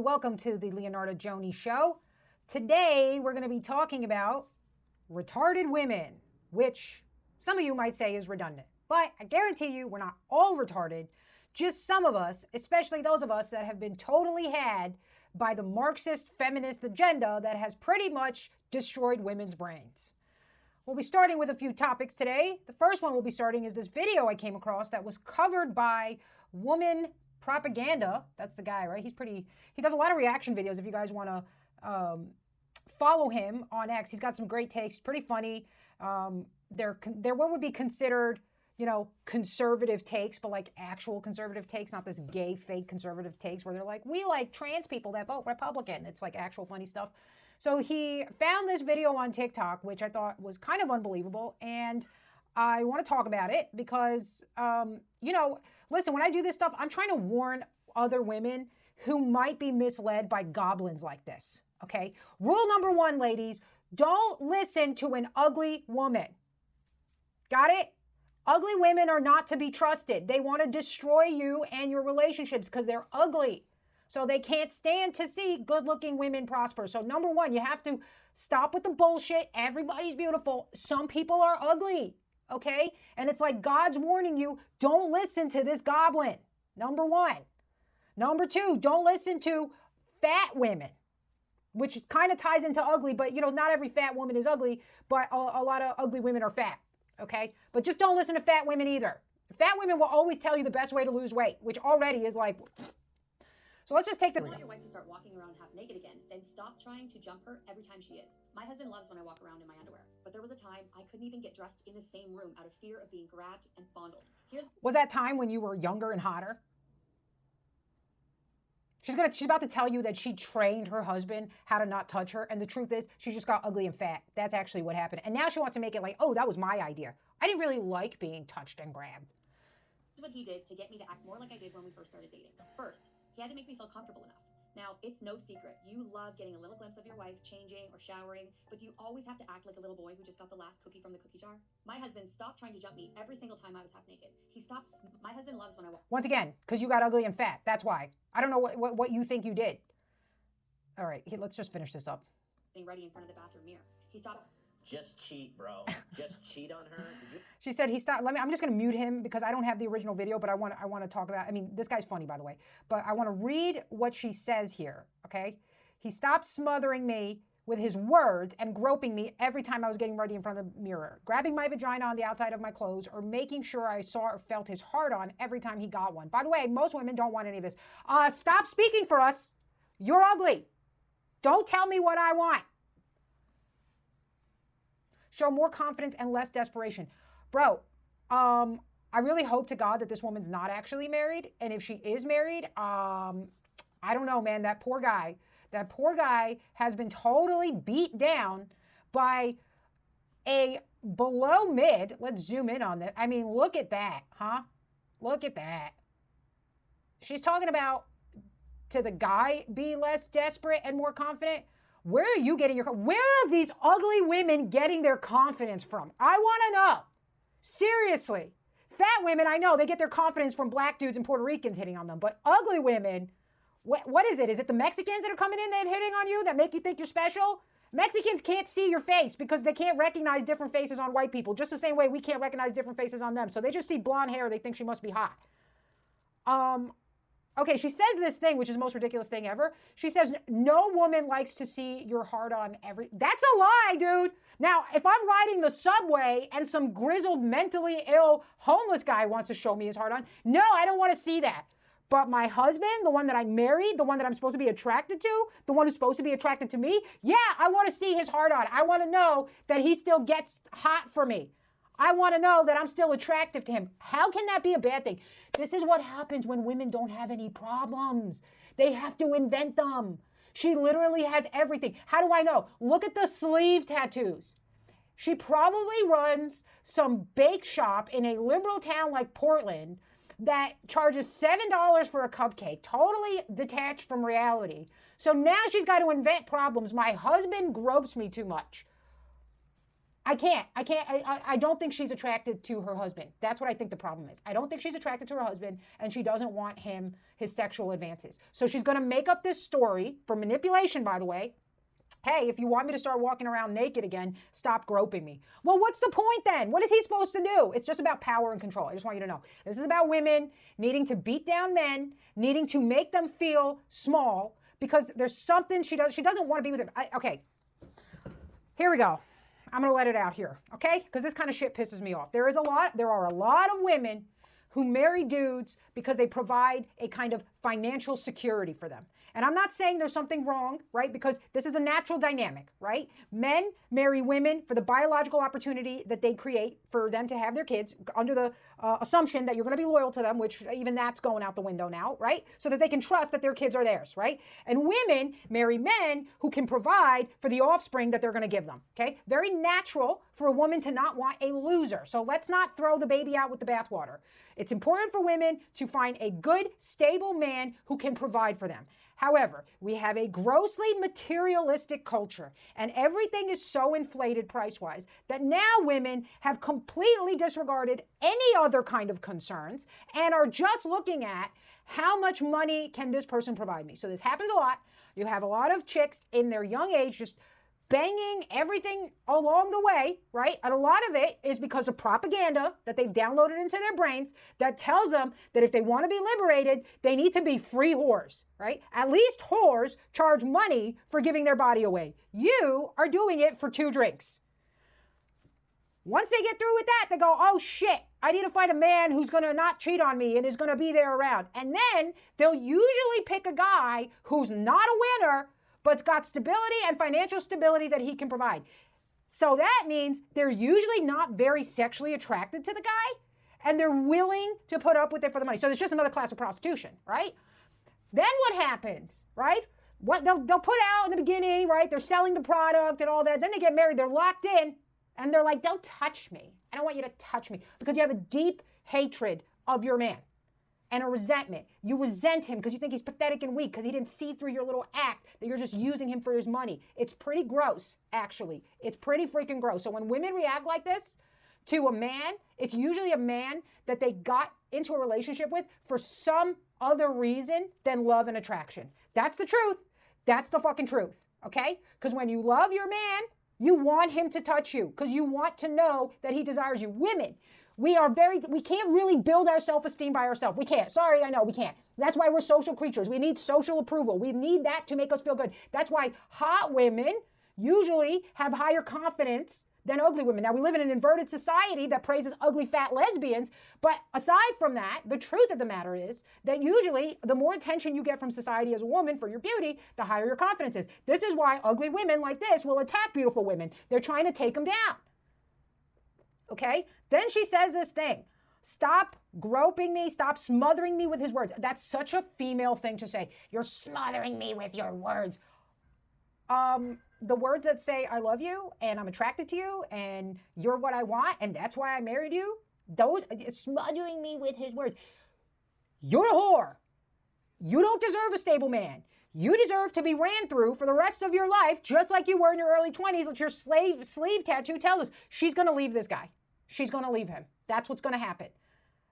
Welcome to the Leonardo Joni Show. Today, we're going to be talking about retarded women, which some of you might say is redundant. But I guarantee you, we're not all retarded. Just some of us, especially those of us that have been totally had by the Marxist feminist agenda that has pretty much destroyed women's brains. We'll be starting with a few topics today. The first one we'll be starting is this video I came across that was covered by Woman Propaganda. That's the guy, right? He does a lot of reaction videos if you guys want to follow him on X. He's got some great takes. He's pretty funny. They're what would be considered, conservative takes, but like actual conservative takes, not this gay fake conservative takes where they're like, we like trans people that vote Republican. It's like actual funny stuff. So he found this video on TikTok, which I thought was kind of unbelievable. And I want to talk about it because, listen, when I do this stuff, I'm trying to warn other women who might be misled by goblins like this, okay? Rule number one, ladies, don't listen to an ugly woman. Got it? Ugly women are not to be trusted. They want to destroy you and your relationships because they're ugly. So they can't stand to see good-looking women prosper. So number one, you have to stop with the bullshit. Everybody's beautiful. Some people are ugly. Okay? And it's like God's warning you, don't listen to this goblin. Number one. Number two, don't listen to fat women, which kind of ties into ugly, but not every fat woman is ugly, but a lot of ugly women are fat. Okay? But just don't listen to fat women either. Fat women will always tell you the best way to lose weight, which already is like... So let's just take the... If you want your wife to start walking around half naked again, then stop trying to jump her every time she is. My husband loves when I walk around in my underwear, but there was a time I couldn't even get dressed in the same room out of fear of being grabbed and fondled. Was that time when you were younger and hotter? She's about to tell you that she trained her husband how to not touch her, and the truth is, she just got ugly and fat. That's actually what happened. And now she wants to make it like, oh, that was my idea. I didn't really like being touched and grabbed. This is what he did to get me to act more like I did when we first started dating. First, he had to make me feel comfortable enough. Now, it's no secret. You love getting a little glimpse of your wife changing or showering, but do you always have to act like a little boy who just got the last cookie from the cookie jar? My husband stopped trying to jump me every single time I was half naked. My husband loves when I walk. Once again, because you got ugly and fat. That's why. I don't know what you think you did. All right, let's just finish this up. Getting ready in front of the bathroom mirror. He stopped. Just cheat, bro. Just cheat on her. She said he stopped. I'm just going to mute him because I don't have the original video, but I want to talk about. I mean, this guy's funny, by the way. But I want to read what she says here. Okay, he stopped smothering me with his words and groping me every time I was getting ready in front of the mirror, grabbing my vagina on the outside of my clothes, or making sure I saw or felt his heart on every time he got one. By the way, most women don't want any of this. Stop speaking for us. You're ugly. Don't tell me what I want. Show more confidence and less desperation. Bro, I really hope to God that this woman's not actually married. And if she is married, I don't know, man. That poor guy has been totally beat down by a below mid. Let's zoom in on that. I mean, look at that, huh? Look at that. She's talking about to the guy be less desperate and more confident. Where are you getting where are these ugly women getting their confidence from? I want to know. Seriously. Fat women, I know, they get their confidence from black dudes and Puerto Ricans hitting on them. But ugly women, what is it? Is it the Mexicans that are coming in and hitting on you that make you think you're special? Mexicans can't see your face because they can't recognize different faces on white people, just the same way we can't recognize different faces on them. So they just see blonde hair, they think she must be hot. Okay, she says this thing, which is the most ridiculous thing ever. She says, no woman likes to see your heart on every... That's a lie, dude. Now, if I'm riding the subway and some grizzled, mentally ill, homeless guy wants to show me his heart on, no, I don't want to see that. But my husband, the one that I married, the one that I'm supposed to be attracted to, the one who's supposed to be attracted to me, yeah, I want to see his heart on. I want to know that he still gets hot for me. I want to know that I'm still attractive to him. How can that be a bad thing? This is what happens when women don't have any problems. They have to invent them. She literally has everything. How do I know? Look at the sleeve tattoos. She probably runs some bake shop in a liberal town like Portland that charges $7 for a cupcake, totally detached from reality. So now she's got to invent problems. My husband gropes me too much. I can't. I don't think she's attracted to her husband. That's what I think the problem is. I don't think she's attracted to her husband, and she doesn't want his sexual advances. So she's going to make up this story for manipulation, by the way. Hey, if you want me to start walking around naked again, stop groping me. Well, what's the point then? What is he supposed to do? It's just about power and control. I just want you to know. This is about women needing to beat down men, needing to make them feel small because there's something she doesn't want to be with him. Okay, here we go. I'm going to let it out here, okay? Because this kind of shit pisses me off. There are a lot of women who marry dudes because they provide a kind of financial security for them. And I'm not saying there's something wrong, right? Because this is a natural dynamic, right? Men marry women for the biological opportunity that they create for them to have their kids under the assumption that you're going to be loyal to them, which even that's going out the window now, right? So that they can trust that their kids are theirs, right? And women marry men who can provide for the offspring that they're going to give them, okay? Very natural for a woman to not want a loser. So let's not throw the baby out with the bathwater. It's important for women to find a good, stable man who can provide for them. However, we have a grossly materialistic culture, and everything is so inflated price-wise that now women have completely disregarded any other kind of concerns and are just looking at how much money can this person provide me. So this happens a lot. You have a lot of chicks in their young age just banging everything along the way, right? And a lot of it is because of propaganda that they've downloaded into their brains that tells them that if they want to be liberated, they need to be free whores, right? At least whores charge money for giving their body away. You are doing it for 2 drinks. Once they get through with that, they go, oh shit, I need to find a man who's going to not cheat on me and is going to be there around. And then they'll usually pick a guy who's not a winner, but's got stability and financial stability that he can provide. So that means they're usually not very sexually attracted to the guy, and they're willing to put up with it for the money. So it's just another class of prostitution, right? Then what happens, right? What they'll put out in the beginning, right? They're selling the product and all that. Then they get married. They're locked in, and they're like, don't touch me. I don't want you to touch me, because you have a deep hatred of your man and a resentment. You resent him because you think he's pathetic and weak because he didn't see through your little act that you're just using him for his money. It's pretty gross, actually. It's pretty freaking gross. So when women react like this to a man, it's usually a man that they got into a relationship with for some other reason than love and attraction. That's the truth. That's the fucking truth, okay? Because when you love your man, you want him to touch you because you want to know that he desires you. Women, we can't really build our self-esteem by ourselves. We can't. Sorry, I know we can't. That's why we're social creatures. We need social approval. We need that to make us feel good. That's why hot women usually have higher confidence than ugly women. Now, we live in an inverted society that praises ugly, fat lesbians. But aside from that, the truth of the matter is that usually the more attention you get from society as a woman for your beauty, the higher your confidence is. This is why ugly women like this will attack beautiful women. They're trying to take them down. Okay? Then she says this thing. Stop groping me. Stop smothering me with his words. That's such a female thing to say. You're smothering me with your words. The words that say, I love you and I'm attracted to you and you're what I want and that's why I married you. Those smothering me with his words. You're a whore. You don't deserve a stable man. You deserve to be ran through for the rest of your life, just like you were in your early 20s. Let your sleeve tattoo tell us. She's going to leave this guy. She's going to leave him. That's what's going to happen.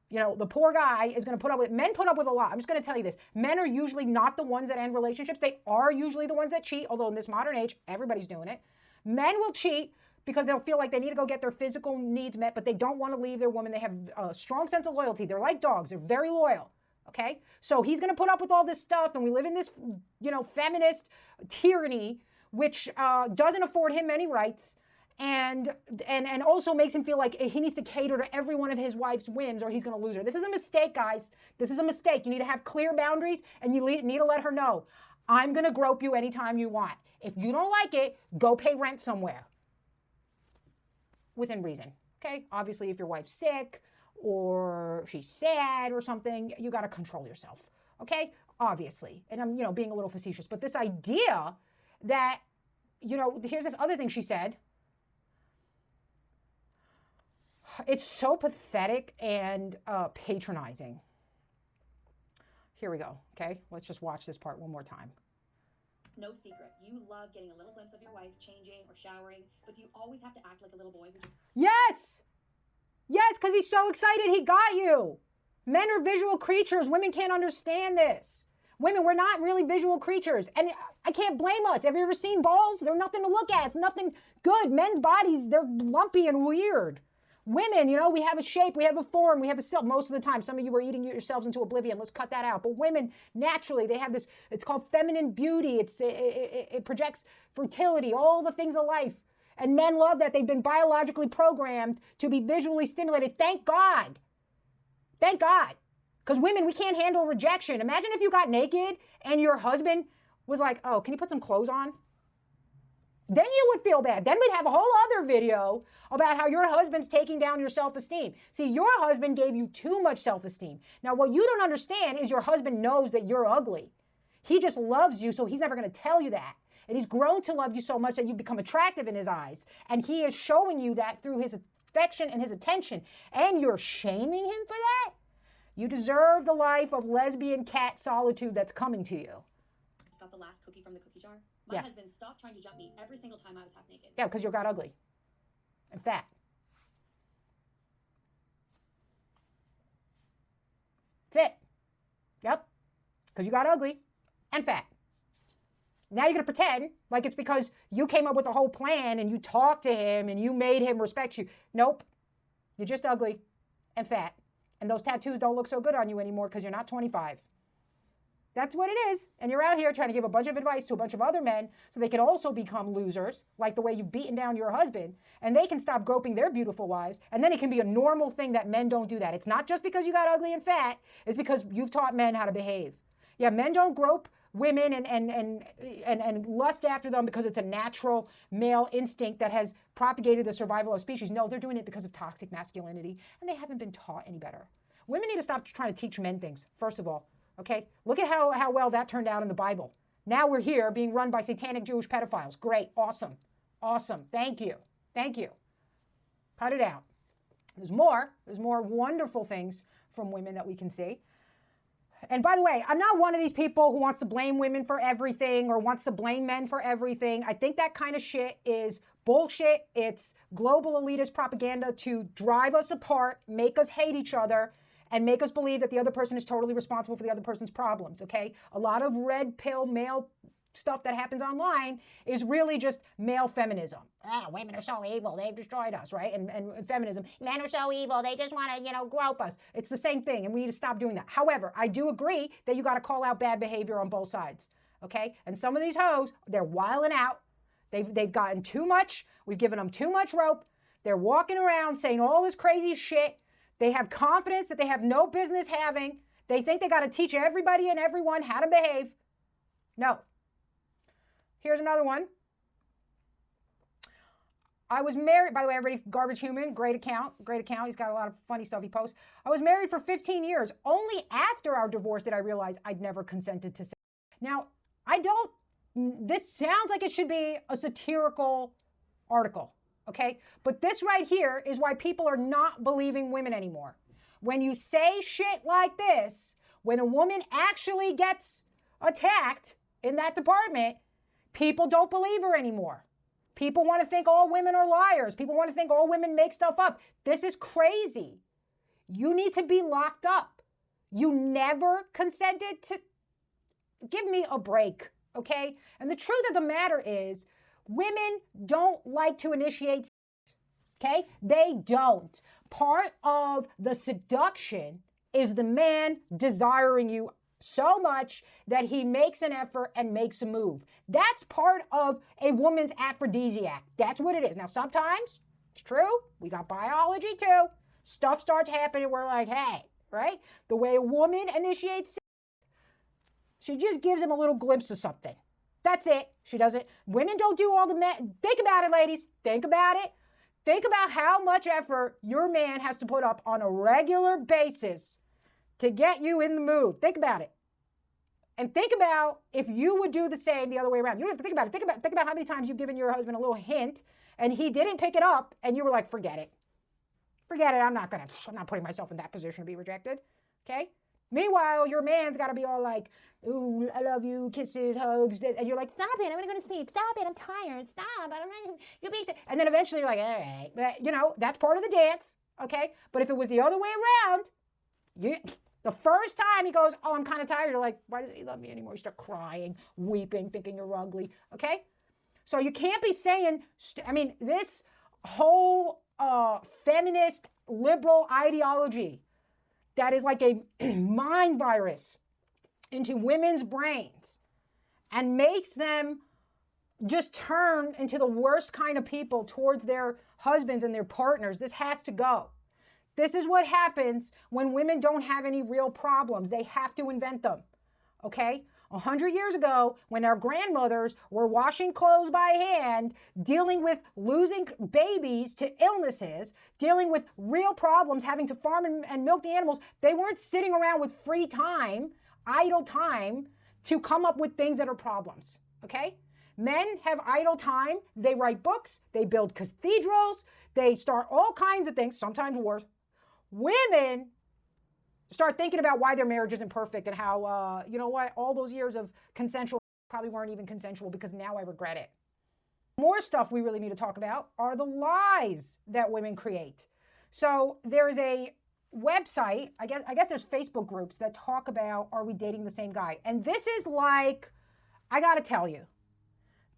You know, the poor guy is going to put up with, men put up with a lot. I'm just going to tell you this. Men are usually not the ones that end relationships. They are usually the ones that cheat, although in this modern age, everybody's doing it. Men will cheat because they'll feel like they need to go get their physical needs met, but they don't want to leave their woman. They have a strong sense of loyalty. They're like dogs. They're very loyal. Okay? So he's going to put up with all this stuff, and we live in this, feminist tyranny, which doesn't afford him any rights. And also makes him feel like he needs to cater to every one of his wife's whims or he's going to lose her. This is a mistake, guys. This is a mistake. You need to have clear boundaries and you need to let her know, I'm going to grope you anytime you want. If you don't like it, go pay rent somewhere. Within reason. Okay? Obviously, if your wife's sick or she's sad or something, you got to control yourself. Okay? Obviously. And I'm, being a little facetious. But this idea that, here's this other thing she said. It's so pathetic and patronizing. Here we go, okay? Let's just watch this part one more time. It's no secret. You love getting a little glimpse of your wife changing or showering, but do you always have to act like a little boy who just... Yes. Yes, because he's so excited he got you. Men are visual creatures. Women can't understand this. Women, we're not really visual creatures. And I can't blame us. Have you ever seen balls? They're nothing to look at. It's nothing good. Men's bodies, they're lumpy and weird. Women, we have a shape, we have a form, we have a self most of the time. Some of you are eating yourselves into oblivion. Let's cut that out. But women, naturally, they have this, it's called feminine beauty. It projects fertility, all the things of life. And men love that. They've been biologically programmed to be visually stimulated. Thank God. Thank God. Because women, we can't handle rejection. Imagine if you got naked and your husband was like, oh, can you put some clothes on? Then you would feel bad. Then we'd have a whole other video about how your husband's taking down your self-esteem. See, your husband gave you too much self-esteem. Now, what you don't understand is your husband knows that you're ugly. He just loves you, so he's never going to tell you that. And he's grown to love you so much that you've become attractive in his eyes. And he is showing you that through his affection and his attention. And you're shaming him for that? You deserve the life of lesbian cat solitude that's coming to you. Just got the last cookie from the cookie jar. My husband stopped trying to jump me every single time I was half naked. Yeah, because you got ugly and fat. That's it. Yep. Because you got ugly and fat. Now you're going to pretend like it's because you came up with a whole plan and you talked to him and you made him respect you. Nope. You're just ugly and fat. And those tattoos don't look so good on you anymore because you're not 25. That's what it is. And you're out here trying to give a bunch of advice to a bunch of other men so they can also become losers, like the way you've beaten down your husband, and they can stop groping their beautiful wives. And then it can be a normal thing that men don't do that. It's not just because you got ugly and fat. It's because you've taught men how to behave. Yeah, men don't grope women and lust after them because it's a natural male instinct that has propagated the survival of species. No, they're doing it because of toxic masculinity, and they haven't been taught any better. Women need to stop trying to teach men things, first of all. Okay? Look at how well that turned out in the Bible. Now we're here being run by satanic Jewish pedophiles. Great. Awesome. Awesome. Thank you. Thank you. Cut it out. There's more. There's more wonderful things from women that we can see. And by the way, I'm not one of these people who wants to blame women for everything or wants to blame men for everything. I think that kind of shit is bullshit. It's global elitist propaganda to drive us apart, make us hate each other, and make us believe that the other person is totally responsible for the other person's problems, okay? A lot of red pill male stuff that happens online is really just male feminism. Women are so evil, they've destroyed us, right? And feminism, men are so evil, they just want to, grope us. It's the same thing, and we need to stop doing that. However, I do agree that you got to call out bad behavior on both sides, okay? And some of these hoes, they're wilding out. They've gotten too much. We've given them too much rope. They're walking around saying all this crazy shit. They have confidence that they have no business having. They think they got to teach everybody and everyone how to behave. No. Here's another one. I was married, by the way, everybody, Garbage Human, great account. He's got a lot of funny stuff he posts. I was married for 15 years. Only after our divorce did I realize I'd never consented to sex. Now, this sounds like it should be a satirical article, okay? But this right here is why people are not believing women anymore. When you say shit like this, when a woman actually gets attacked in that department, people don't believe her anymore. People want to think all women are liars. People want to think all women make stuff up. This is crazy. You need to be locked up. You never consented to... Give me a break, okay? And the truth of the matter is, women don't like to initiate sex, okay? They don't. Part of the seduction is the man desiring you so much that he makes an effort and makes a move. That's part of a woman's aphrodisiac. That's what it is. Now, sometimes, it's true, we got biology too. Stuff starts happening, we're like, hey, right? The way a woman initiates sex, she just gives him a little glimpse of something. That's it. She doesn't. Women don't do all the men. Think about it, ladies. Think about it. Think about how much effort your man has to put up on a regular basis to get you in the mood. Think about it. And think about if you would do the same the other way around. You don't have to think about it. Think about how many times you've given your husband a little hint and he didn't pick it up and you were like, forget it. Forget it. I'm not putting myself in that position to be rejected. Okay? Meanwhile, your man's got to be all like, ooh, I love you, kisses, hugs, this. And you're like, stop it, I'm going to go to sleep. Stop it, I'm tired. Stop, you're being and then eventually you're like, all right. But, you know, that's part of the dance, okay? But if it was the other way around, the first time he goes, oh, I'm kind of tired, you're like, why doesn't he love me anymore? You start crying, weeping, thinking you're ugly, okay? So you can't be saying, this whole feminist liberal ideology that is like a mind virus into women's brains and makes them just turn into the worst kind of people towards their husbands and their partners. This has to go. This is what happens when women don't have any real problems. They have to invent them, okay? 100 years ago, when our grandmothers were washing clothes by hand, dealing with losing babies to illnesses, dealing with real problems, having to farm and milk the animals, they weren't sitting around with free time, idle time, to come up with things that are problems, okay? Men have idle time. They write books. They build cathedrals. They start all kinds of things, sometimes worse. Women start thinking about why their marriage isn't perfect and how, you know what, all those years of consensual probably weren't even consensual because now I regret it. More stuff we really need to talk about are the lies that women create. So there's a website, I guess there's Facebook groups that talk about, are we dating the same guy? And this is like, I got to tell you,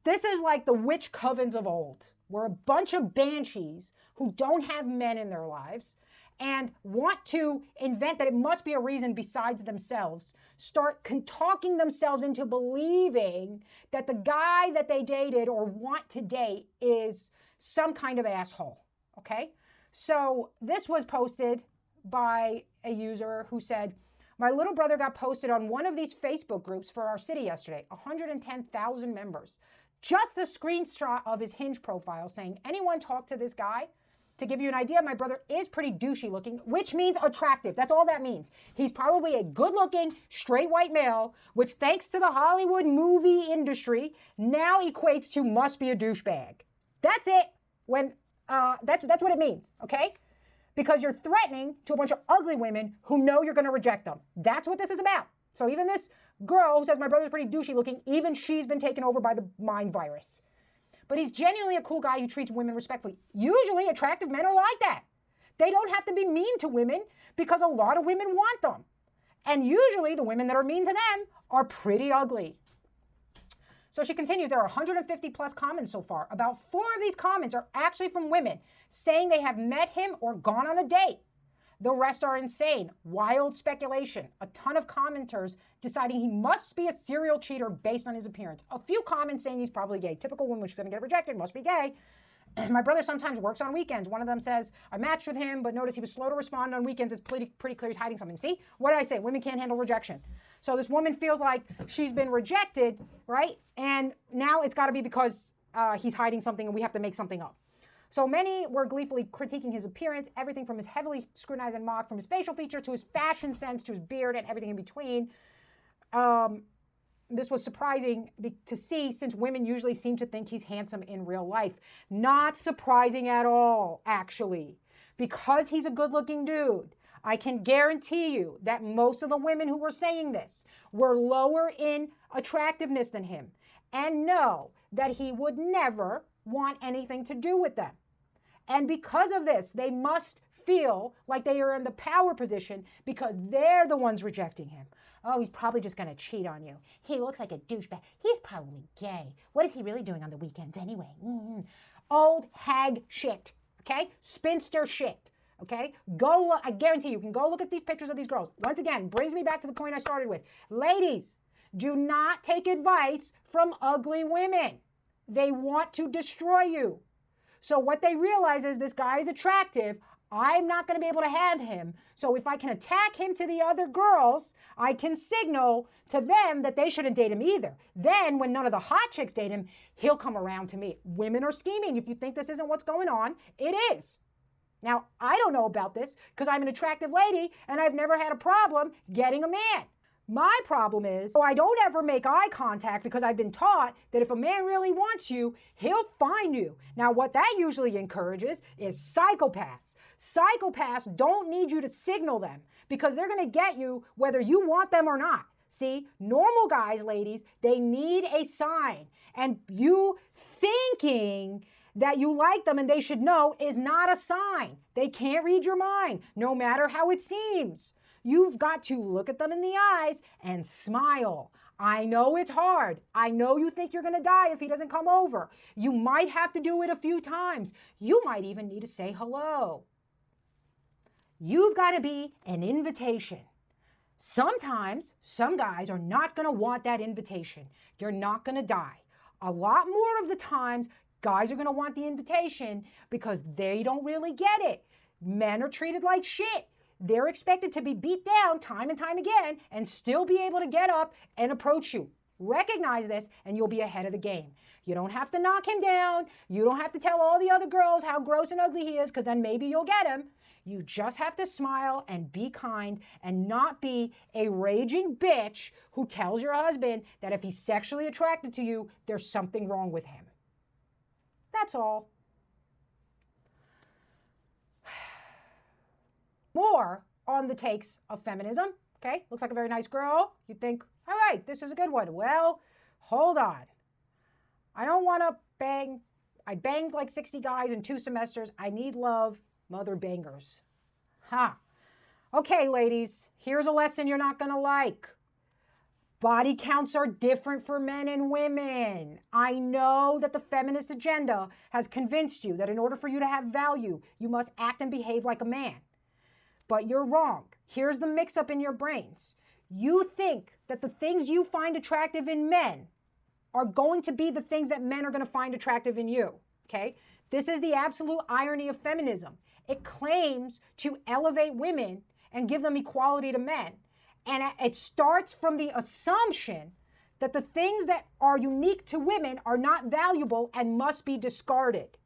this is like the witch covens of old. We're a bunch of banshees who don't have men in their lives and want to invent that it must be a reason besides themselves, start talking themselves into believing that the guy that they dated or want to date is some kind of asshole, okay? So this was posted by a user who said, my little brother got posted on one of these Facebook groups for our city yesterday, 110,000 members. Just a screenshot of his Hinge profile saying, anyone talk to this guy? To give you an idea, my brother is pretty douchey looking, which means attractive. That's all that means. He's probably a good-looking, straight white male, which thanks to the Hollywood movie industry, now equates to must be a douchebag. That's it. That's what it means, okay? Because you're threatening to a bunch of ugly women who know you're going to reject them. That's what this is about. So even this girl who says my brother's pretty douchey looking, even she's been taken over by the mind virus. But he's genuinely a cool guy who treats women respectfully. Usually attractive men are like that. They don't have to be mean to women because a lot of women want them. And usually the women that are mean to them are pretty ugly. So she continues, there are 150 plus comments so far. About 4 of these comments are actually from women saying they have met him or gone on a date. The rest are insane, wild speculation, a ton of commenters deciding he must be a serial cheater based on his appearance. A few comments saying he's probably gay. Typical woman, she's going to get rejected, must be gay. My brother sometimes works on weekends. One of them says, I matched with him, but noticed he was slow to respond on weekends. It's pretty clear he's hiding something. See, what did I say? Women can't handle rejection. So this woman feels like she's been rejected, right? And now it's got to be because he's hiding something and we have to make something up. So many were gleefully critiquing his appearance, everything from his heavily scrutinized and mocked, from his facial feature to his fashion sense to his beard and everything in between. This was surprising to see since women usually seem to think he's handsome in real life. Not surprising at all, actually, because he's a good-looking dude. I can guarantee you that most of the women who were saying this were lower in attractiveness than him and know that he would never want anything to do with them. And because of this, they must feel like they are in the power position because they're the ones rejecting him. Oh, he's probably just going to cheat on you. He looks like a douchebag. He's probably gay. What is he really doing on the weekends anyway? Old hag shit, okay? Spinster shit, okay? I guarantee you can go look at these pictures of these girls. Once again, brings me back to the point I started with. Ladies, do not take advice from ugly women. They want to destroy you. So what they realize is this guy is attractive. I'm not going to be able to have him. So if I can attack him to the other girls, I can signal to them that they shouldn't date him either. Then when none of the hot chicks date him, he'll come around to me. Women are scheming. If you think this isn't what's going on, it is. Now, I don't know about this because I'm an attractive lady and I've never had a problem getting a man. My problem is, I don't ever make eye contact because I've been taught that if a man really wants you, he'll find you. Now, what that usually encourages is psychopaths. Psychopaths don't need you to signal them because they're going to get you whether you want them or not. See, normal guys, ladies, they need a sign. And you thinking that you like them and they should know is not a sign. They can't read your mind, no matter how it seems. You've got to look at them in the eyes and smile. I know it's hard. I know you think you're going to die if he doesn't come over. You might have to do it a few times. You might even need to say hello. You've got to be an invitation. Sometimes some guys are not going to want that invitation. You're not going to die. A lot more of the times, guys are going to want the invitation because they don't really get it. Men are treated like shit. They're expected to be beat down time and time again and still be able to get up and approach you. Recognize this and you'll be ahead of the game. You don't have to knock him down. You don't have to tell all the other girls how gross and ugly he is because then maybe you'll get him. You just have to smile and be kind and not be a raging bitch who tells your husband that if he's sexually attracted to you, there's something wrong with him. That's all. More on the takes of feminism. Okay, looks like a very nice girl. You think, all right, this is a good one. Well, hold on. I don't want to bang. I banged like 60 guys in 2 semesters. I need love, mother bangers. Ha. Okay, ladies, here's a lesson you're not going to like. Body counts are different for men and women. I know that the feminist agenda has convinced you that in order for you to have value, you must act and behave like a man. But you're wrong. Here's the mix-up in your brains. You think that the things you find attractive in men are going to be the things that men are going to find attractive in you, okay? This is the absolute irony of feminism. It claims to elevate women and give them equality to men. And it starts from the assumption that the things that are unique to women are not valuable and must be discarded.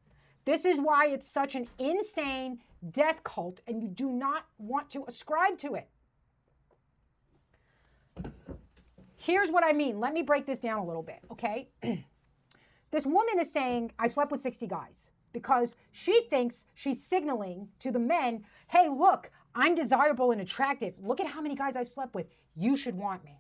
This is why it's such an insane death cult, and you do not want to ascribe to it. Here's what I mean. Let me break this down a little bit, okay? This woman is saying, I slept with 60 guys, because she thinks she's signaling to the men, hey, look, I'm desirable and attractive. Look at how many guys I've slept with. You should want me.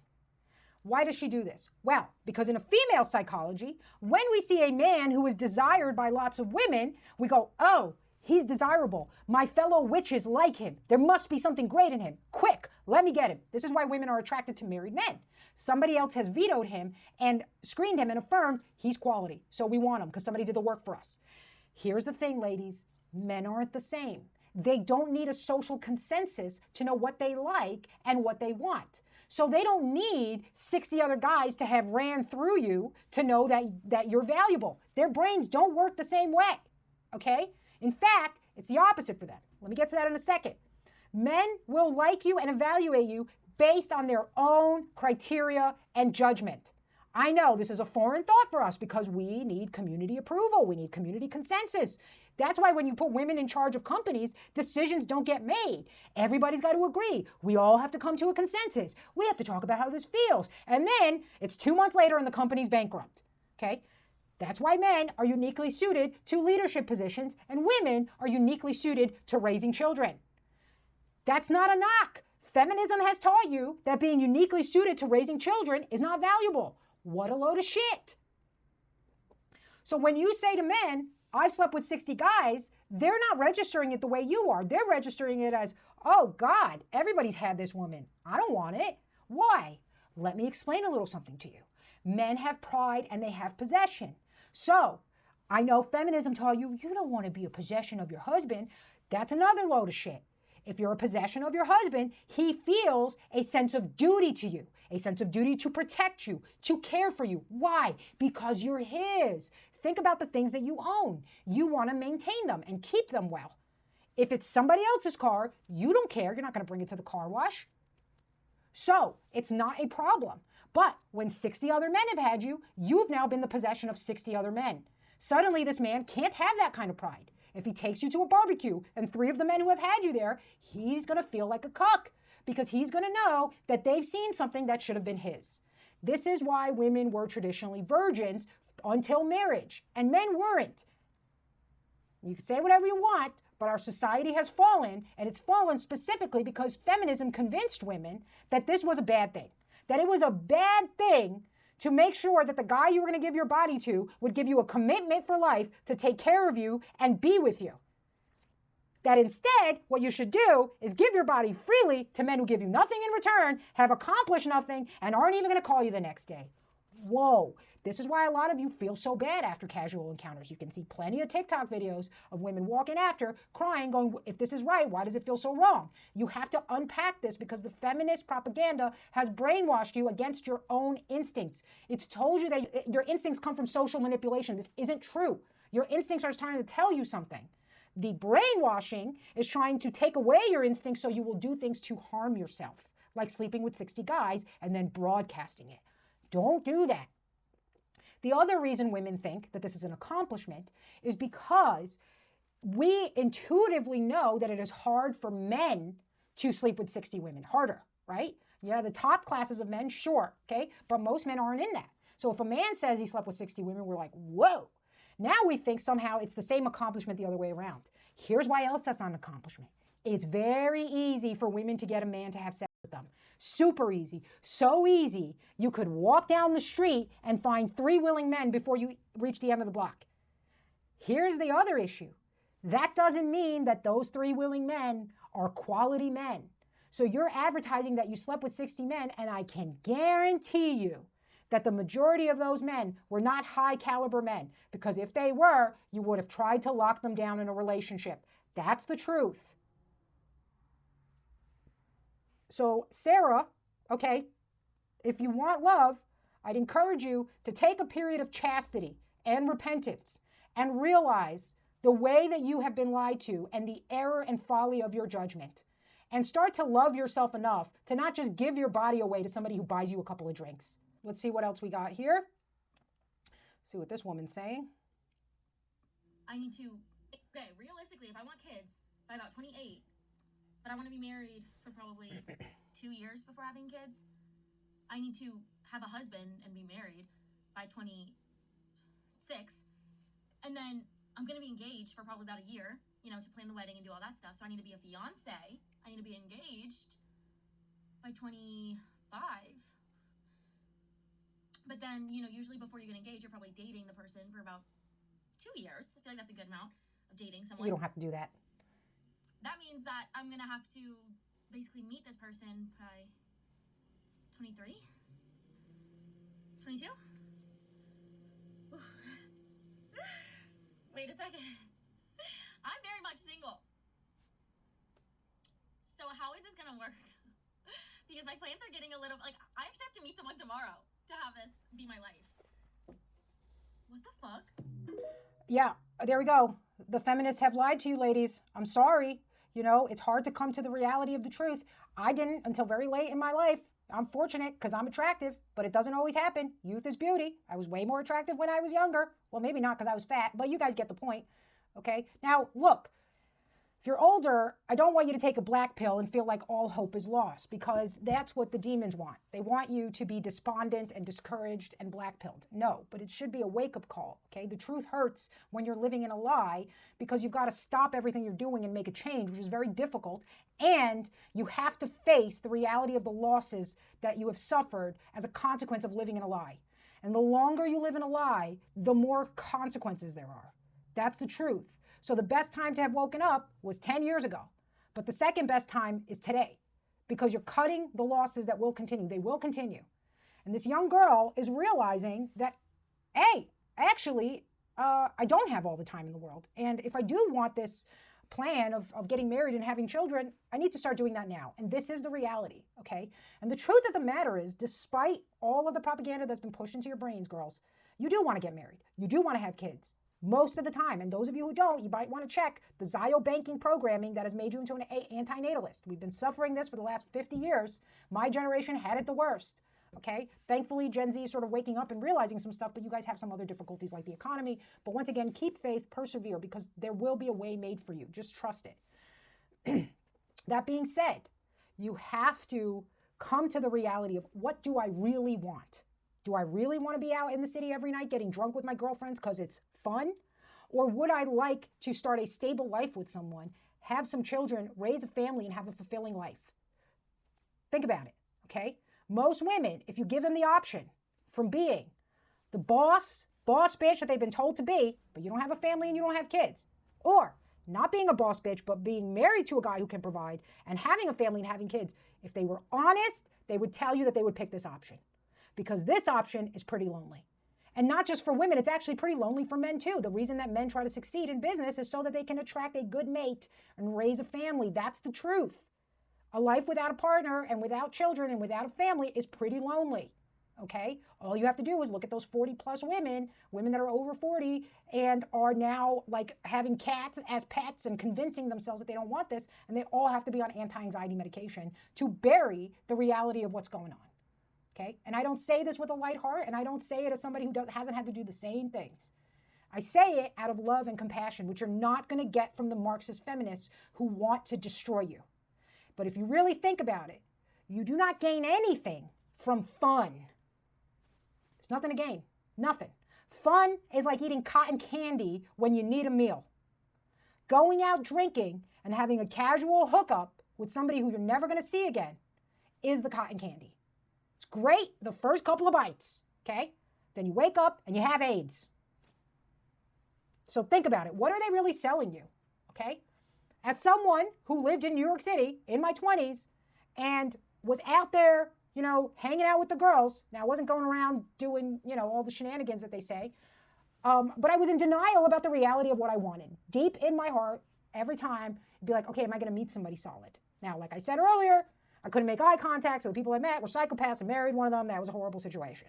Why does she do this? Well, because in a female psychology, when we see a man who is desired by lots of women, we go, oh, he's desirable. My fellow witches like him. There must be something great in him. Quick, let me get him. This is why women are attracted to married men. Somebody else has vetoed him and screened him and affirmed he's quality. So we want him because somebody did the work for us. Here's the thing, ladies. Men aren't the same. They don't need a social consensus to know what they like and what they want. So they don't need 60 other guys to have ran through you to know that you're valuable. Their brains don't work the same way, okay? In fact, it's the opposite for them. Let me get to that in a second. Men will like you and evaluate you based on their own criteria and judgment. I know this is a foreign thought for us because we need community approval. We need community consensus. That's why when you put women in charge of companies, decisions don't get made. Everybody's got to agree. We all have to come to a consensus. We have to talk about how this feels. And then it's 2 months later and the company's bankrupt. Okay? That's why men are uniquely suited to leadership positions and women are uniquely suited to raising children. That's not a knock. Feminism has taught you that being uniquely suited to raising children is not valuable. What a load of shit. So when you say to men, I've slept with 60 guys, they're not registering it the way you are. They're registering it as, oh God, everybody's had this woman. I don't want it. Why? Let me explain a little something to you. Men have pride and they have possession. So I know feminism taught you, you don't want to be a possession of your husband. That's another load of shit. If you're a possession of your husband, he feels a sense of duty to you, a sense of duty to protect you, to care for you. Why? Because you're his. Think about the things that you own. You want to maintain them and keep them well. If it's somebody else's car, you don't care. You're not going to bring it to the car wash. So it's not a problem. But when 60 other men have had you, you've now been the possession of 60 other men. Suddenly this man can't have that kind of pride. If he takes you to a barbecue and 3 of the men who have had you there, he's going to feel like a cuck because he's going to know that they've seen something that should have been his. This is why women were traditionally virgins until marriage, and men weren't. You can say whatever you want, but our society has fallen, and it's fallen specifically because feminism convinced women that this was a bad thing, that it was a bad thing to make sure that the guy you were going to give your body to would give you a commitment for life to take care of you and be with you. That instead, what you should do is give your body freely to men who give you nothing in return, have accomplished nothing, and aren't even going to call you the next day. Whoa. This is why a lot of you feel so bad after casual encounters. You can see plenty of TikTok videos of women walking after, crying, going, if this is right, why does it feel so wrong? You have to unpack this because the feminist propaganda has brainwashed you against your own instincts. It's told you that your instincts come from social manipulation. This isn't true. Your instincts are trying to tell you something. The brainwashing is trying to take away your instincts so you will do things to harm yourself, like sleeping with 60 guys and then broadcasting it. Don't do that. The other reason women think that this is an accomplishment is because we intuitively know that it is hard for men to sleep with 60 women. Harder, right? Yeah, the top classes of men, sure, okay? But most men aren't in that. So if a man says he slept with 60 women, we're like, whoa. Now we think somehow it's the same accomplishment the other way around. Here's why else that's not an accomplishment. It's very easy for women to get a man to have sex with them. Super easy. So easy, you could walk down the street and find 3 willing men before you reach the end of the block. Here's the other issue. That doesn't mean that those 3 willing men are quality men. So you're advertising that you slept with 60 men, and I can guarantee you that the majority of those men were not high caliber men, because if they were, you would have tried to lock them down in a relationship. That's the truth. So Sarah, okay, if you want love, I'd encourage you to take a period of chastity and repentance and realize the way that you have been lied to and the error and folly of your judgment, and start to love yourself enough to not just give your body away to somebody who buys you a couple of drinks. Let's see what else we got here. See what this woman's saying. I need to, okay, realistically, if I want kids by about 28, but I want to be married for probably 2 years before having kids, I need to have a husband and be married by 26. And then I'm going to be engaged for probably about a year, to plan the wedding and do all that stuff. So I need to be a fiance. I need to be engaged by 25. But then, usually before you get engaged, you're probably dating the person for about 2 years. I feel like that's a good amount of dating someone. You don't have to do that. That means that I'm going to have to basically meet this person by 23? 22? Oof. Wait a second. I'm very much single. So how is this going to work? Because my plans are getting a little, I actually have to meet someone tomorrow to have this be my life. What the fuck? Yeah, there we go. The feminists have lied to you, ladies. I'm sorry. It's hard to come to the reality of the truth. I didn't until very late in my life. I'm fortunate because I'm attractive, but it doesn't always happen. Youth is beauty. I was way more attractive when I was younger. Well, maybe not because I was fat, but you guys get the point. Okay? Now, look. If you're older, I don't want you to take a black pill and feel like all hope is lost, because that's what the demons want. They want you to be despondent and discouraged and black-pilled. No, but it should be a wake-up call, okay? The truth hurts when you're living in a lie, because you've got to stop everything you're doing and make a change, which is very difficult, and you have to face the reality of the losses that you have suffered as a consequence of living in a lie. And the longer you live in a lie, the more consequences there are. That's the truth. So the best time to have woken up was 10 years ago. But the second best time is today, because you're cutting the losses that will continue. They will continue. And this young girl is realizing that, hey, actually, I don't have all the time in the world. And if I do want this plan of getting married and having children, I need to start doing that now. And this is the reality, okay? And the truth of the matter is, despite all of the propaganda that's been pushed into your brains, girls, you do want to get married. You do want to have kids. Most of the time. And those of you who don't, you might want to check the Zio-banking programming that has made you into an antinatalist. We've been suffering this for the last 50 years. My generation had it the worst, okay? Thankfully, Gen Z is sort of waking up and realizing some stuff, but you guys have some other difficulties like the economy. But once again, keep faith, persevere, because there will be a way made for you. Just trust it. That being said, you have to come to the reality of, what do I really want? Do I really want to be out in the city every night getting drunk with my girlfriends because it's fun? Or would I like to start a stable life with someone, have some children, raise a family, and have a fulfilling life? Think about it, okay? Most women, if you give them the option from being the boss bitch that they've been told to be, but you don't have a family and you don't have kids, or not being a boss bitch, but being married to a guy who can provide and having a family and having kids, if they were honest, they would tell you that they would pick this option, because this option is pretty lonely. And not just for women, it's actually pretty lonely for men too. The reason that men try to succeed in business is so that they can attract a good mate and raise a family. That's the truth. A life without a partner and without children and without a family is pretty lonely, okay? All you have to do is look at those 40 plus women that are over 40 and are now like having cats as pets and convincing themselves that they don't want this, and they all have to be on anti-anxiety medication to bury the reality of what's going on. Okay? And I don't say this with a light heart, and I don't say it as somebody who hasn't had to do the same things. I say it out of love and compassion, which you're not going to get from the Marxist feminists who want to destroy you. But if you really think about it, you do not gain anything from fun. There's nothing to gain. Nothing. Fun is like eating cotton candy when you need a meal. Going out drinking and having a casual hookup with somebody who you're never going to see again is the cotton candy. It's great the first couple of bites, okay? Then you wake up and you have AIDS. So think about it. What are they really selling you, okay? As someone who lived in New York City in my 20s and was out there, hanging out with the girls. Now, I wasn't going around doing, all the shenanigans that they say. But I was in denial about the reality of what I wanted. Deep in my heart, every time, it'd be like, okay, am I going to meet somebody solid? Now, like I said earlier, I couldn't make eye contact, so the people I met were psychopaths. I married one of them. That was a horrible situation.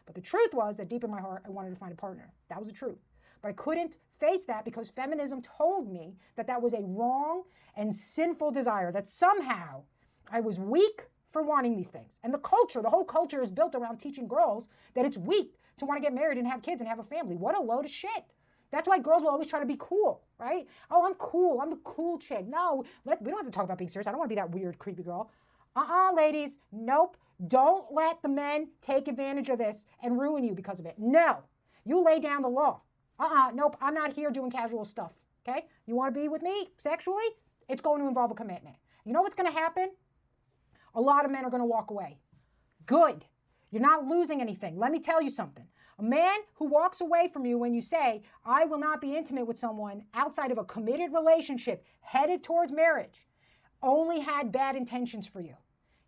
But the truth was that deep in my heart, I wanted to find a partner. That was the truth. But I couldn't face that because feminism told me that that was a wrong and sinful desire, that somehow I was weak for wanting these things. And the whole culture is built around teaching girls that it's weak to want to get married and have kids and have a family. What a load of shit. That's why girls will always try to be cool, right? Oh, I'm cool. I'm the cool chick. No, we don't have to talk about being serious. I don't want to be that weird, creepy girl. Ladies, nope. Don't let the men take advantage of this and ruin you because of it. No, you lay down the law. Nope, I'm not here doing casual stuff, okay? You want to be with me sexually? It's going to involve a commitment. You know what's going to happen? A lot of men are going to walk away. Good. You're not losing anything. Let me tell you something. A man who walks away from you when you say, I will not be intimate with someone outside of a committed relationship headed towards marriage, only had bad intentions for you.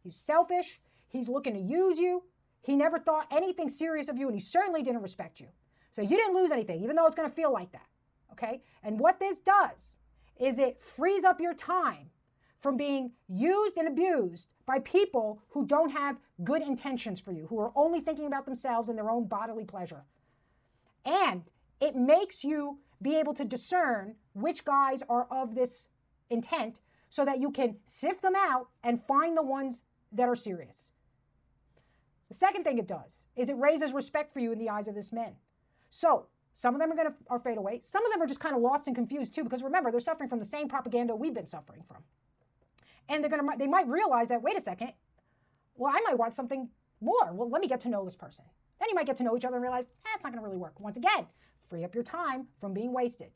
He's selfish. He's looking to use you. He never thought anything serious of you, and he certainly didn't respect you. So you didn't lose anything, even though it's going to feel like that, okay? And what this does is it frees up your time from being used and abused by people who don't have good intentions for you, who are only thinking about themselves and their own bodily pleasure. And it makes you be able to discern which guys are of this intent so that you can sift them out and find the ones that are serious. The second thing it does is it raises respect for you in the eyes of this men. So some of them are fade away. Some of them are just kind of lost and confused too, because remember, they're suffering from the same propaganda we've been suffering from. And they might realize that, wait a second, well, I might want something more. Well, let me get to know this person. Then you might get to know each other and realize, it's not going to really work. Once again, free up your time from being wasted.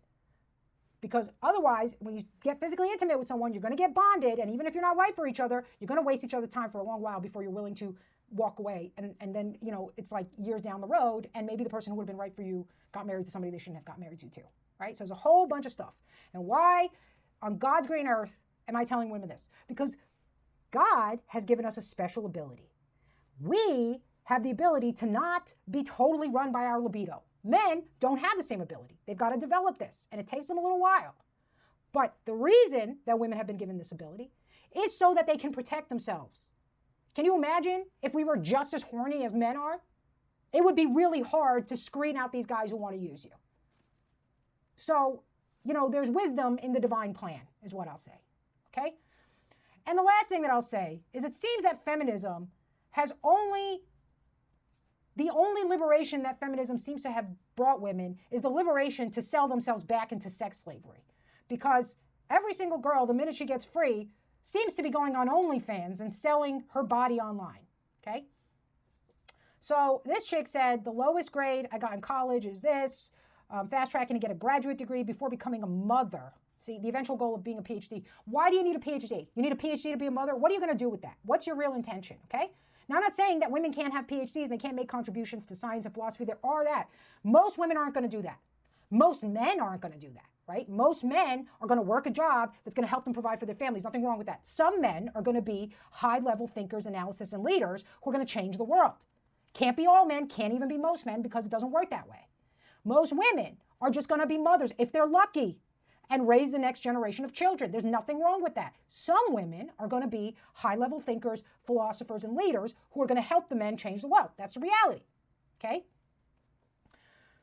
Because otherwise, when you get physically intimate with someone, you're going to get bonded. And even if you're not right for each other, you're going to waste each other's time for a long while before you're willing to walk away. And then, it's like years down the road, and maybe the person who would have been right for you got married to somebody they shouldn't have got married to too, right? So there's a whole bunch of stuff. And why on God's green earth am I telling women this? Because God has given us a special ability. We have the ability to not be totally run by our libido. Men don't have the same ability. They've got to develop this, and it takes them a little while. But the reason that women have been given this ability is so that they can protect themselves. Can you imagine if we were just as horny as men are? It would be really hard to screen out these guys who want to use you. So, there's wisdom in the divine plan, is what I'll say. Okay? And the last thing that I'll say is it seems that feminism has the only liberation that feminism seems to have brought women is the liberation to sell themselves back into sex slavery. Because every single girl, the minute she gets free, seems to be going on OnlyFans and selling her body online, okay? So this chick said, the lowest grade I got in college is this, fast tracking to get a graduate degree before becoming a mother. See, the eventual goal of being a PhD. Why do you need a PhD? You need a PhD to be a mother? What are you going to do with that? What's your real intention, okay? Now, I'm not saying that women can't have PhDs and they can't make contributions to science and philosophy. There are that. Most women aren't going to do that. Most men aren't going to do that, right? Most men are going to work a job that's going to help them provide for their families. Nothing wrong with that. Some men are going to be high-level thinkers, analysis, and leaders who are going to change the world. Can't be all men, can't even be most men because it doesn't work that way. Most women are just going to be mothers, if they're lucky, and raise the next generation of children. There's nothing wrong with that. Some women are going to be high-level thinkers, philosophers, and leaders who are going to help the men change the world. That's the reality, okay?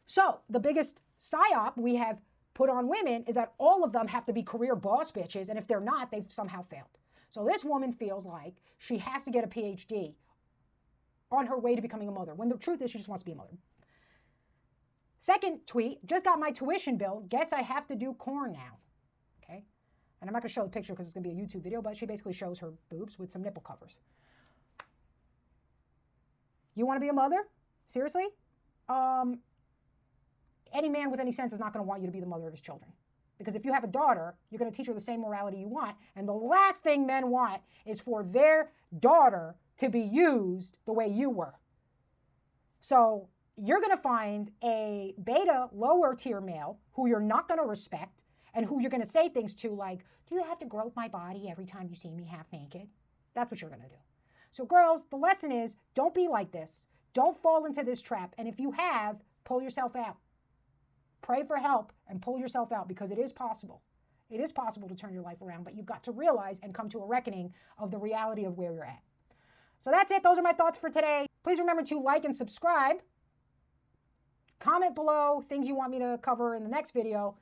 So the biggest psyop we have put on women is that all of them have to be career boss bitches, and if they're not, they've somehow failed. So this woman feels like she has to get a PhD on her way to becoming a mother, when the truth is she just wants to be a mother. Second tweet, just got my tuition bill. Guess I have to do corn now. Okay? And I'm not going to show the picture because it's going to be a YouTube video, but she basically shows her boobs with some nipple covers. You want to be a mother? Seriously? Any man with any sense is not going to want you to be the mother of his children. Because if you have a daughter, you're going to teach her the same morality you want. And the last thing men want is for their daughter to be used the way you were. So you're going to find a beta, lower tier male who you're not going to respect and who you're going to say things to like, do you have to grope my body every time you see me half naked? That's what you're going to do. So girls, the lesson is don't be like this. Don't fall into this trap. And if you have, pull yourself out. Pray for help and pull yourself out because it is possible. It is possible to turn your life around, but you've got to realize and come to a reckoning of the reality of where you're at. So that's it. Those are my thoughts for today. Please remember to like and subscribe. Comment below things you want me to cover in the next video.